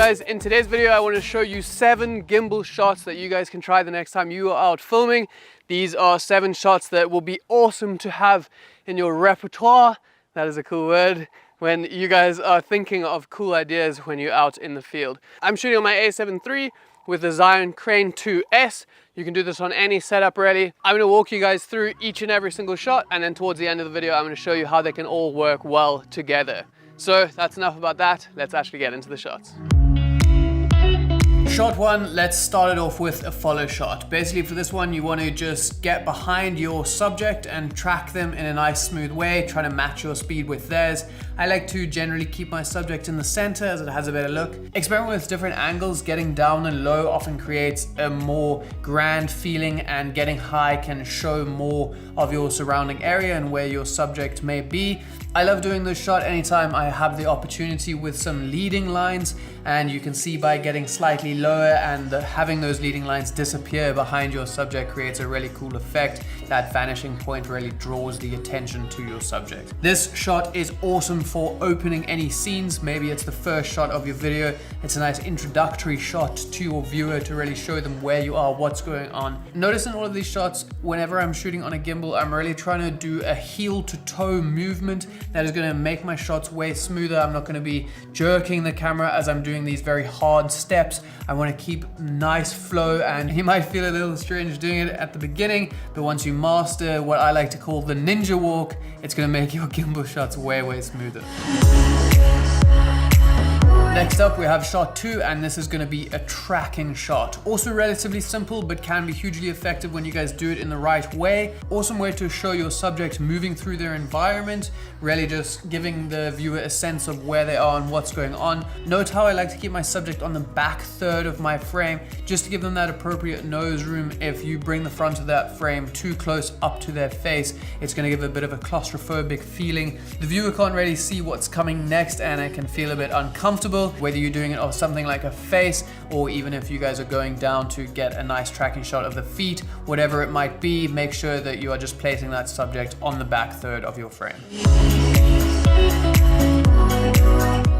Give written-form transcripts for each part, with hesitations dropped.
guys, in today's video I want to show you 7 gimbal shots that you guys can try the next time you are out filming. These are 7 shots that will be awesome to have in your repertoire, that is a cool word, when you guys are thinking of cool ideas when you're out in the field. I'm shooting on my A7 III with the Zion Crane 2S. You can do this on any setup really. I'm gonna walk you guys through each and every single shot, and then towards the end of the video I'm gonna show you how they can all work well together. So that's enough about that, let's actually get into the shots. Shot 1, let's start it off with a follow shot. Basically for this one you want to just get behind your subject and track them in a nice smooth way, try to match your speed with theirs. I like to generally keep my subject in the center as it has a better look. Experiment with different angles. Getting down and low often creates a more grand feeling, and getting high can show more of your surrounding area and where your subject may be. I love doing this shot anytime I have the opportunity with some leading lines, and you can see by getting slightly lower and having those leading lines disappear behind your subject creates a really cool effect. That vanishing point really draws the attention to your subject. This shot is awesome for opening any scenes. Maybe it's the first shot of your video. It's a nice introductory shot to your viewer to really show them where you are, what's going on. Notice in all of these shots, whenever I'm shooting on a gimbal, I'm really trying to do a heel to toe movement that is going to make my shots way smoother. I'm not going to be jerking the camera as I'm doing these very hard steps. I want to keep nice flow, and you might feel a little strange doing it at the beginning, but once you master what I like to call the ninja walk, it's going to make your gimbal shots way smoother. Next up we have shot 2, and this is going to be a tracking shot. Also relatively simple, but can be hugely effective when you guys do it in the right way. Awesome way to show your subject moving through their environment, really just giving the viewer a sense of where they are and what's going on. Note how I like to keep my subject on the back third of my frame, just to give them that appropriate nose room. If you bring the front of that frame too close up to their face, it's going to give a bit of a claustrophobic feeling. The viewer can't really see what's coming next, and it can feel a bit uncomfortable. Whether you're doing it of something like a face, or even if you guys are going down to get a nice tracking shot of the feet, whatever it might be, make sure that you are just placing that subject on the back third of your frame.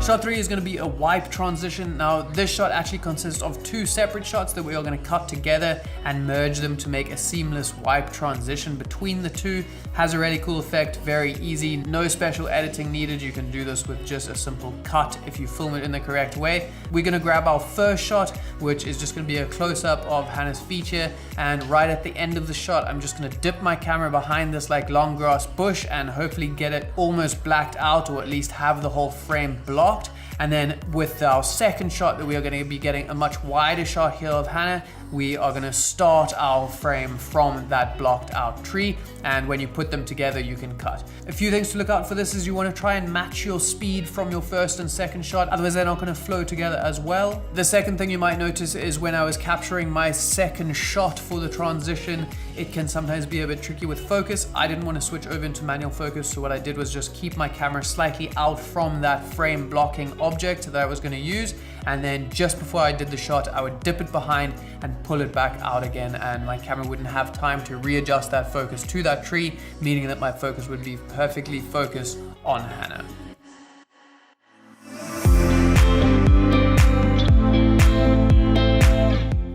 Shot 3 is going to be a wipe transition. Now this shot actually consists of 2 separate shots that we are going to cut together and merge them to make a seamless wipe transition between the two. Has a really cool effect, very easy, no special editing needed. You can do this with just a simple cut if you film it in the correct way. We're going to grab our first shot, which is just going to be a close-up of Hannah's feature, and right at the end of the shot I'm just going to dip my camera behind this like long grass bush and hopefully get it almost blacked out, or at least have the whole frame blocked. And then with our second shot that we are going to be getting a much wider shot here of Hannah, we are going to start our frame from that blocked out tree, and when you put them together you can cut. A few things to look out for this is you want to try and match your speed from your first and second shot, otherwise they're not going to flow together as well. The second thing you might notice is when I was capturing my second shot for the transition, it can sometimes be a bit tricky with focus. I didn't want to switch over into manual focus, so what I did was just keep my camera slightly out from that frame blocking object that I was going to use, and then just before I did the shot I would dip it behind and pull it back out again, and my camera wouldn't have time to readjust that focus to that tree, meaning that my focus would be perfectly focused on Hannah.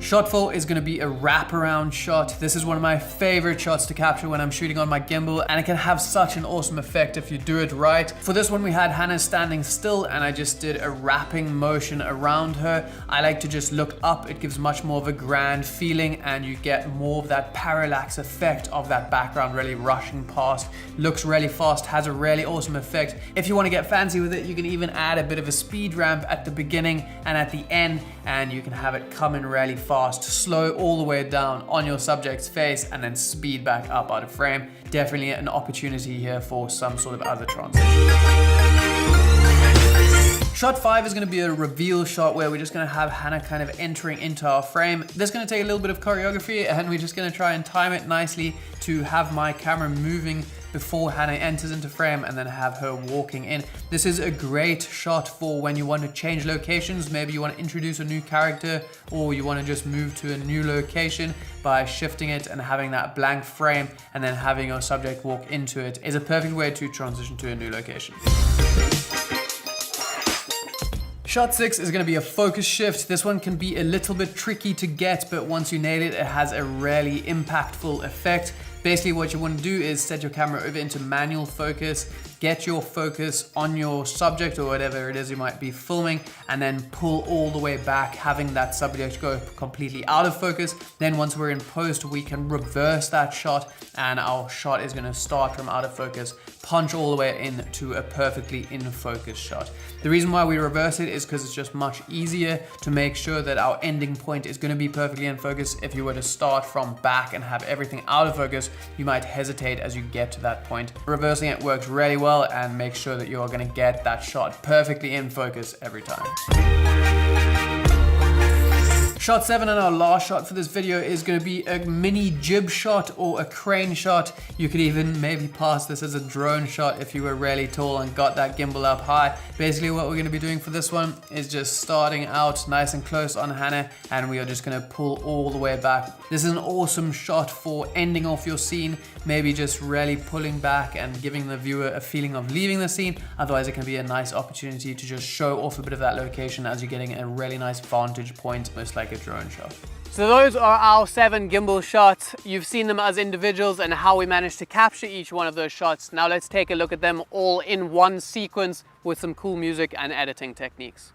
Shot 4 is going to be a wraparound shot. This is one of my favorite shots to capture when I'm shooting on my gimbal, and it can have such an awesome effect if you do it right. For this one we had Hannah standing still, and I just did a wrapping motion around her. I like to just look up. It gives much more of a grand feeling, and you get more of that parallax effect of that background really rushing past. Looks really fast, has a really awesome effect. If you want to get fancy with it, you can even add a bit of a speed ramp at the beginning and at the end, and you can have it come in really fast, slow all the way down on your subject's face, and then speed back up out of frame. Definitely an opportunity here for some sort of other transition. Shot 5 is going to be a reveal shot where we're just going to have Hannah kind of entering into our frame. This is going to take a little bit of choreography, and we're just going to try and time it nicely to have my camera moving before Hannah enters into frame and then have her walking in. This is a great shot for when you want to change locations. Maybe you want to introduce a new character, or you want to just move to a new location. By shifting it and having that blank frame and then having your subject walk into it is a perfect way to transition to a new location. Shot 6 is going to be a focus shift. This one can be a little bit tricky to get, but once you nail it, it has a really impactful effect. Basically what you want to do is set your camera over into manual focus, get your focus on your subject or whatever it is you might be filming, and then pull all the way back, having that subject go completely out of focus. Then once we're in post, we can reverse that shot and our shot is going to start from out of focus, punch all the way into a perfectly in focus shot. The reason why we reverse it is because it's just much easier to make sure that our ending point is going to be perfectly in focus. If you were to start from back and have everything out of focus, you might hesitate as you get to that point. Reversing it works really well and make sure that you're going to get that shot perfectly in focus every time. Shot 7 and our last shot for this video is going to be a mini jib shot or a crane shot. You could even maybe pass this as a drone shot if you were really tall and got that gimbal up high. Basically what we're going to be doing for this one is just starting out nice and close on Hannah, and we are just going to pull all the way back. This is an awesome shot for ending off your scene, maybe just really pulling back and giving the viewer a feeling of leaving the scene. Otherwise it can be a nice opportunity to just show off a bit of that location as you're getting a really nice vantage point, almost like a drone shot. So those are our 7 gimbal shots. You've seen them as individuals and how we managed to capture each one of those shots. Now let's take a look at them all in one sequence with some cool music and editing techniques.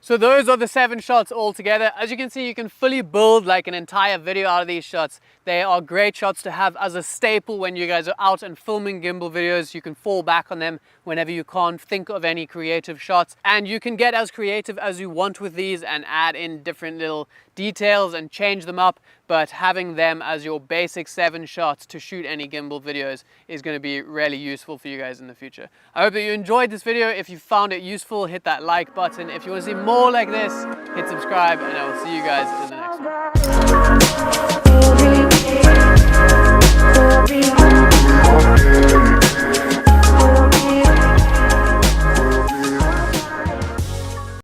So those are the 7 shots all together. As you can see, you can fully build like an entire video out of these shots. They are great shots to have as a staple when you guys are out and filming gimbal videos. You can fall back on them whenever you can't think of any creative shots. And you can get as creative as you want with these and add in different little details and change them up. But having them as your basic 7 shots to shoot any gimbal videos is going to be really useful for you guys in the future. I hope that you enjoyed this video. If you found it useful, hit that like button. If you want to see more like this, hit subscribe, and I will see you guys in the next one.